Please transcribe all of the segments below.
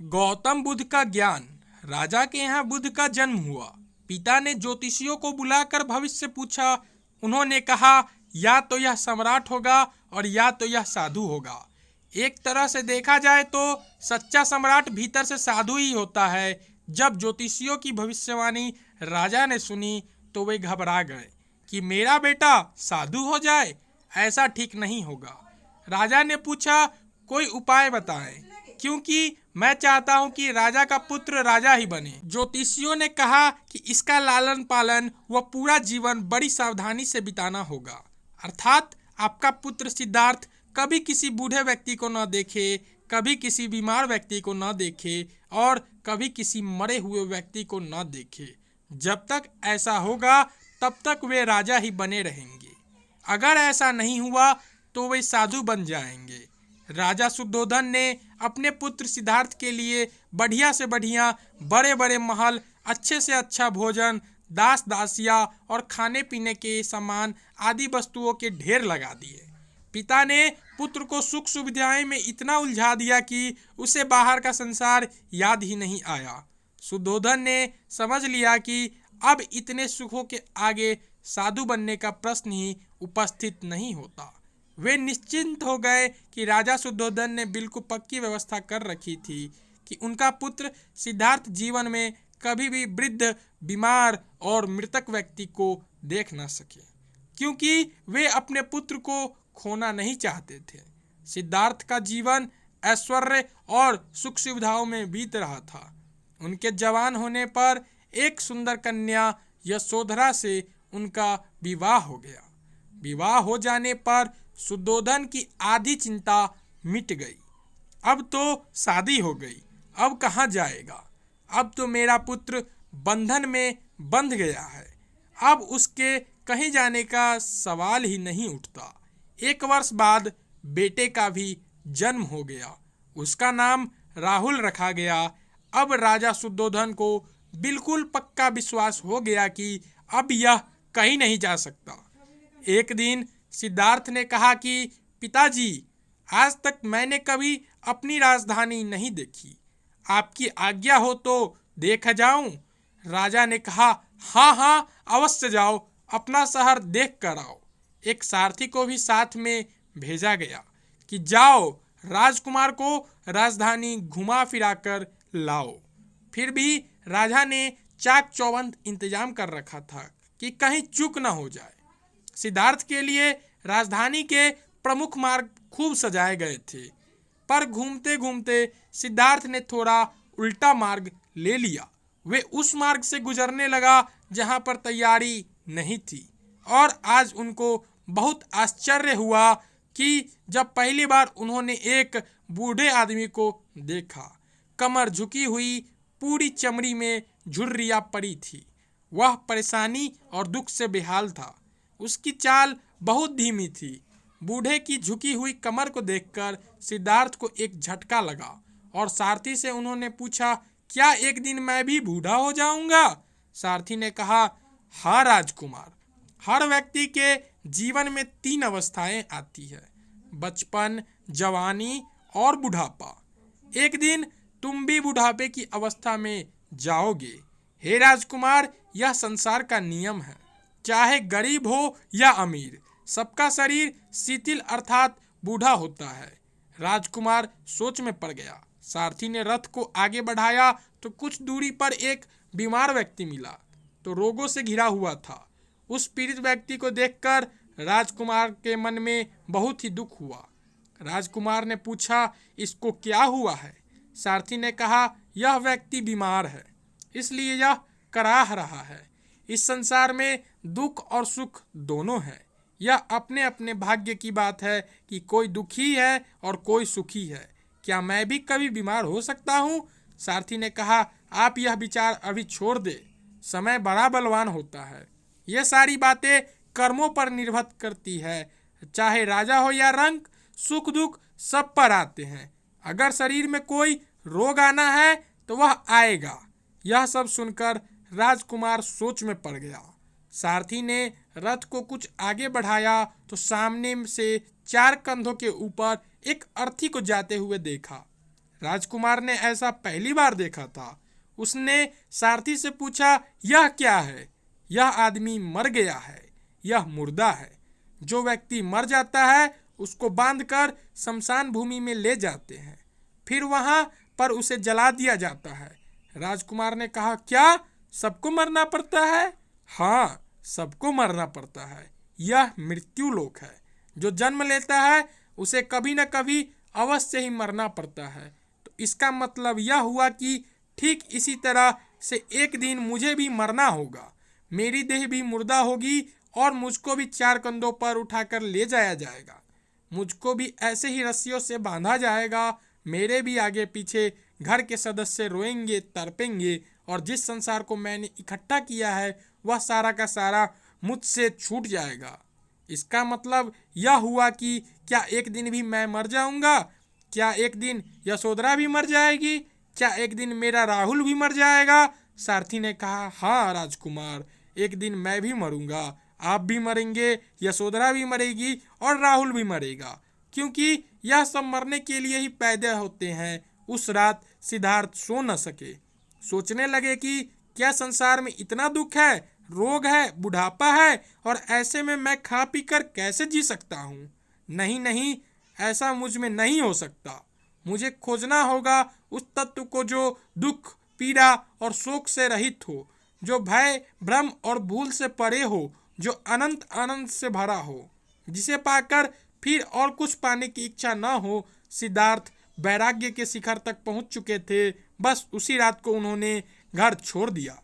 गौतम बुद्ध का ज्ञान। राजा के यहाँ बुद्ध का जन्म हुआ। पिता ने ज्योतिषियों को बुलाकर भविष्य पूछा। उन्होंने कहा, या तो यह सम्राट होगा और या तो यह साधु होगा। एक तरह से देखा जाए तो सच्चा सम्राट भीतर से साधु ही होता है। जब ज्योतिषियों की भविष्यवाणी राजा ने सुनी तो वे घबरा गए कि मेरा बेटा साधु हो जाए, ऐसा ठीक नहीं होगा। राजा ने पूछा, कोई उपाय बताएं, क्योंकि मैं चाहता हूं कि राजा का पुत्र राजा ही बने। ज्योतिषियों ने कहा कि इसका लालन पालन व पूरा जीवन बड़ी सावधानी से बिताना होगा, अर्थात आपका पुत्र सिद्धार्थ कभी किसी बूढ़े व्यक्ति को न देखे, कभी किसी बीमार व्यक्ति को न देखे और कभी किसी मरे हुए व्यक्ति को न देखे। जब तक ऐसा होगा तब तक वे राजा ही बने रहेंगे। अगर ऐसा नहीं हुआ तो वे साधु बन जाएंगे। राजा शुद्धोधन ने अपने पुत्र सिद्धार्थ के लिए बढ़िया से बढ़िया बड़े बड़े महल, अच्छे से अच्छा भोजन, दास दासियां और खाने पीने के सामान आदि वस्तुओं के ढेर लगा दिए। पिता ने पुत्र को सुख सुविधाएं में इतना उलझा दिया कि उसे बाहर का संसार याद ही नहीं आया। शुद्धोधन ने समझ लिया कि अब इतने सुखों के आगे साधु बनने का प्रश्न ही उपस्थित नहीं होता। वे निश्चिंत हो गए कि राजा शुद्धोधन ने बिल्कुल पक्की व्यवस्था कर रखी थी कि उनका पुत्र सिद्धार्थ जीवन में कभी भी वृद्ध, बीमार और मृतक व्यक्ति को देख न सके, क्योंकि वे अपने पुत्र को खोना नहीं चाहते थे। सिद्धार्थ का जीवन ऐश्वर्य और सुख सुविधाओं में बीत रहा था। उनके जवान होने पर एक सुंदर कन्या यशोधरा से उनका विवाह हो गया। विवाह हो जाने पर शुद्धोधन की आधी चिंता मिट गई। अब तो शादी हो गई, अब कहाँ जाएगा? अब तो मेरा पुत्र बंधन में बंध गया है, अब उसके कहीं जाने का सवाल ही नहीं उठता। 1 वर्ष बाद बेटे का भी जन्म हो गया। उसका नाम राहुल रखा गया। अब राजा शुद्धोधन को बिल्कुल पक्का विश्वास हो गया कि अब यह कहीं नहीं जा सकता। एक दिन सिद्धार्थ ने कहा कि पिताजी, आज तक मैंने कभी अपनी राजधानी नहीं देखी, आपकी आज्ञा हो तो देख जाऊं? राजा ने कहा, हाँ हाँ, अवश्य जाओ, अपना शहर देख कर आओ। एक सारथी को भी साथ में भेजा गया कि जाओ राजकुमार को राजधानी घुमा फिरा कर लाओ। फिर भी राजा ने चाक चौबंद इंतजाम कर रखा था कि कहीं चूक न हो जाए। सिद्धार्थ के लिए राजधानी के प्रमुख मार्ग खूब सजाए गए थे, पर घूमते घूमते सिद्धार्थ ने थोड़ा उल्टा मार्ग ले लिया। वे उस मार्ग से गुजरने लगा जहां पर तैयारी नहीं थी, और आज उनको बहुत आश्चर्य हुआ कि जब पहली बार उन्होंने एक बूढ़े आदमी को देखा। कमर झुकी हुई, पूरी चमड़ी में झुर्रियां पड़ी थी। वह परेशानी और दुख से बेहाल था। उसकी चाल बहुत धीमी थी। बूढ़े की झुकी हुई कमर को देखकर सिद्धार्थ को एक झटका लगा और सारथी से उन्होंने पूछा, क्या एक दिन मैं भी बूढ़ा हो जाऊंगा? सारथी ने कहा, हाँ राजकुमार, हर व्यक्ति के जीवन में 3 अवस्थाएं आती है, बचपन, जवानी और बुढ़ापा। एक दिन तुम भी बुढ़ापे की अवस्था में जाओगे। हे राजकुमार, यह संसार का नियम है। चाहे गरीब हो या अमीर, सबका शरीर शिथिल अर्थात बूढ़ा होता है। राजकुमार सोच में पड़ गया। सारथी ने रथ को आगे बढ़ाया तो कुछ दूरी पर एक बीमार व्यक्ति मिला, तो रोगों से घिरा हुआ था। उस पीड़ित व्यक्ति को देखकर राजकुमार के मन में बहुत ही दुख हुआ। राजकुमार ने पूछा, इसको क्या हुआ है? सारथी ने कहा, यह व्यक्ति बीमार है, इसलिए यह कराह रहा है। इस संसार में दुख और सुख दोनों हैं। यह अपने अपने भाग्य की बात है कि कोई दुखी है और कोई सुखी है। क्या मैं भी कभी बीमार हो सकता हूँ? सारथी ने कहा, आप यह विचार अभी छोड़ दे, समय बड़ा बलवान होता है। ये सारी बातें कर्मों पर निर्भर करती है। चाहे राजा हो या रंक, सुख दुख सब पर आते हैं। अगर शरीर में कोई रोग आना है तो वह आएगा। यह सब सुनकर राजकुमार सोच में पड़ गया। सारथी ने रथ को कुछ आगे बढ़ाया तो सामने से 4 कंधों के ऊपर एक अर्थी को जाते हुए देखा। राजकुमार ने ऐसा पहली बार देखा था। उसने सारथी से पूछा, यह क्या है? यह आदमी मर गया है, यह मुर्दा है। जो व्यक्ति मर जाता है उसको बांधकर शमशान भूमि में ले जाते हैं, फिर वहां पर उसे जला दिया जाता है। राजकुमार ने कहा, क्या सबको मरना पड़ता है? हाँ, सबको मरना पड़ता है। यह मृत्यु लोक है। जो जन्म लेता है उसे कभी न कभी अवश्य ही मरना पड़ता है। तो इसका मतलब यह हुआ कि ठीक इसी तरह से एक दिन मुझे भी मरना होगा। मेरी देह भी मुर्दा होगी और मुझको भी 4 कंधों पर उठाकर ले जाया जाएगा। मुझको भी ऐसे ही रस्सियों से बांधा जाएगा। मेरे भी आगे पीछे घर के सदस्य रोएंगे, तड़पेंगे और जिस संसार को मैंने इकट्ठा किया है वह सारा का सारा मुझसे छूट जाएगा। इसका मतलब यह हुआ कि क्या एक दिन भी मैं मर जाऊंगा? क्या एक दिन यशोधरा भी मर जाएगी? क्या एक दिन मेरा राहुल भी मर जाएगा? सारथी ने कहा, हाँ राजकुमार, एक दिन मैं भी मरूंगा, आप भी मरेंगे, यशोधरा भी मरेगी और राहुल भी मरेगा, क्योंकि यह सब मरने के लिए ही पैदा होते हैं। उस रात सिद्धार्थ सो न सके। सोचने लगे कि क्या संसार में इतना दुख है, रोग है, बुढ़ापा है और ऐसे में मैं खा पी कर कैसे जी सकता हूँ? नहीं नहीं, ऐसा मुझ में नहीं हो सकता। मुझे खोजना होगा उस तत्व को जो दुख, पीड़ा और शोक से रहित हो, जो भय, भ्रम और भूल से परे हो, जो अनंत आनंद से भरा हो, जिसे पाकर फिर और कुछ पाने की इच्छा न हो। सिद्धार्थ वैराग्य के शिखर तक पहुंच चुके थे। बस उसी रात को उन्होंने घर छोड़ दिया।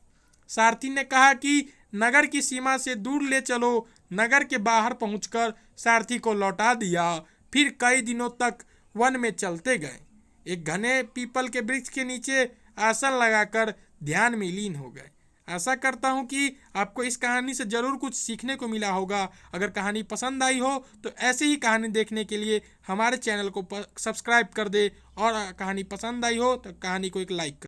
सारथी ने कहा कि नगर की सीमा से दूर ले चलो। नगर के बाहर पहुंचकर सारथी को लौटा दिया। फिर कई दिनों तक वन में चलते गए। एक घने पीपल के वृक्ष के नीचे आसन लगाकर ध्यान में लीन हो गए। आशा करता हूं कि आपको इस कहानी से ज़रूर कुछ सीखने को मिला होगा। अगर कहानी पसंद आई हो तो ऐसे ही कहानी देखने के लिए हमारे चैनल को सब्सक्राइब कर दे और कहानी पसंद आई हो तो कहानी को एक लाइक कर